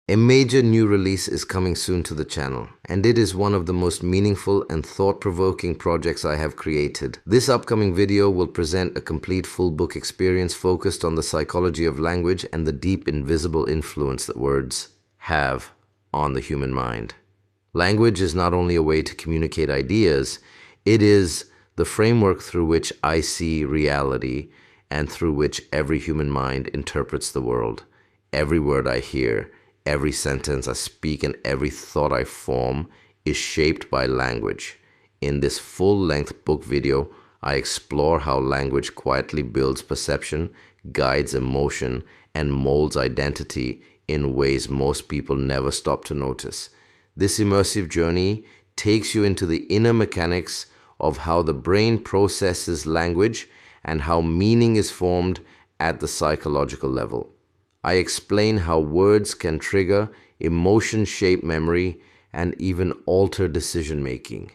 A major new release is coming soon to the channel, and it is one of the most meaningful and thought-provoking projects I have created. This upcoming video will present a complete full book experience focused on the psychology of language and the deep invisible influence that words have on the human mind. Language is not only a way to communicate ideas, it is the framework through which I see reality and through which every human mind interprets the world. Every word I hear, every sentence I speak, and every thought I form is shaped by language. In this full-length book video, I explore how language quietly builds perception, guides emotion, and molds identity in ways most people never stop to notice. This immersive journey takes you into the inner mechanics of how the brain processes language and how meaning is formed at the psychological level. I explain how words can trigger emotion, shape memory, and even alter decision-making.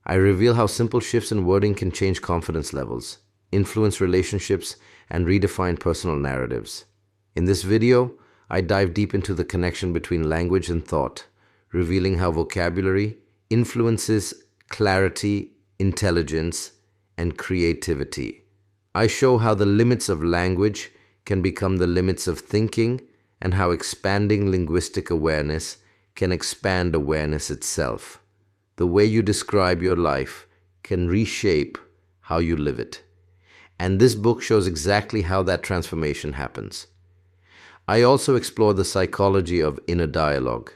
I reveal how simple shifts in wording can change confidence levels, influence relationships, and redefine personal narratives. In this video, I dive deep into the connection between language and thought, revealing how vocabulary influences clarity, intelligence, and creativity. I show how the limits of language can become the limits of thinking, and how expanding linguistic awareness can expand awareness itself. The way you describe your life can reshape how you live it. And this book shows exactly how that transformation happens. I also explore the psychology of inner dialogue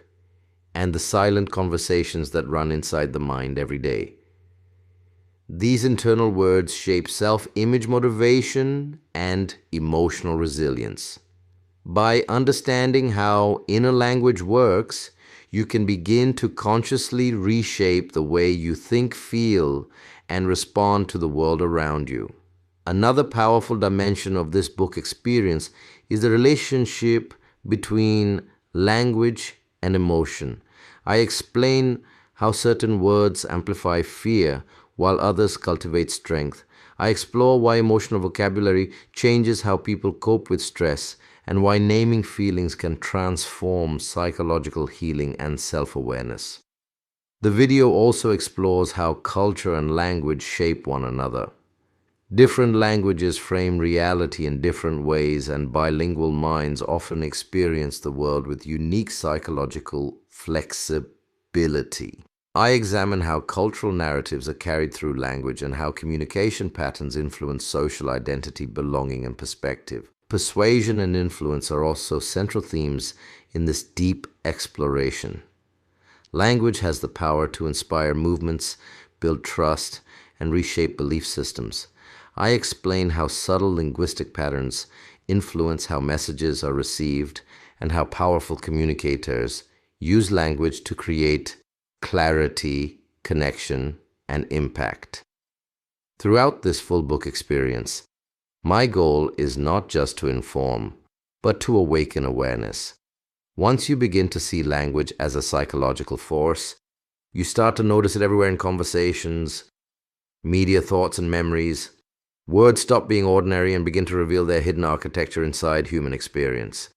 and the silent conversations that run inside the mind every day. These internal words shape self-image, motivation, and emotional resilience. By understanding how inner language works, you can begin to consciously reshape the way you think, feel, and respond to the world around you. Another powerful dimension of this book experience is the relationship between language and emotion. I explain how certain words amplify fear while others cultivate strength. I explore why emotional vocabulary changes how people cope with stress, and why naming feelings can transform psychological healing and self-awareness. The video also explores how culture and language shape one another. Different languages frame reality in different ways, and bilingual minds often experience the world with unique psychological flexibility. I examine how cultural narratives are carried through language and how communication patterns influence social identity, belonging, and perspective. Persuasion and influence are also central themes in this deep exploration. Language has the power to inspire movements, build trust, and reshape belief systems. I explain how subtle linguistic patterns influence how messages are received, and how powerful communicators use language to create clarity, connection, and impact. Throughout this full book experience, my goal is not just to inform, but to awaken awareness. Once you begin to see language as a psychological force, you start to notice it everywhere in conversations, media, thoughts, and memories. Words stop being ordinary and begin to reveal their hidden architecture inside human experience.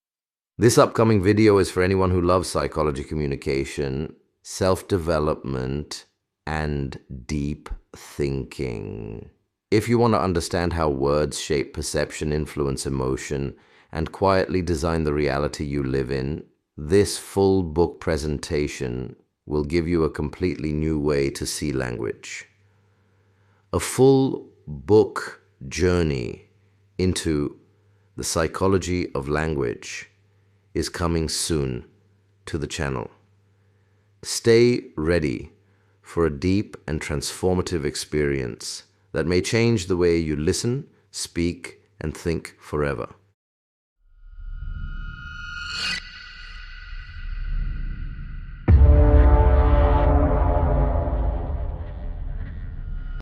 This upcoming video is for anyone who loves psychology, communication, self-development, and deep thinking. If you want to understand how words shape perception, influence emotion, and quietly design the reality you live in, this full book presentation will give you a completely new way to see language. A full book journey into the psychology of language is coming soon to the channel. Stay ready for a deep and transformative experience that may change the way you listen, speak, and think forever.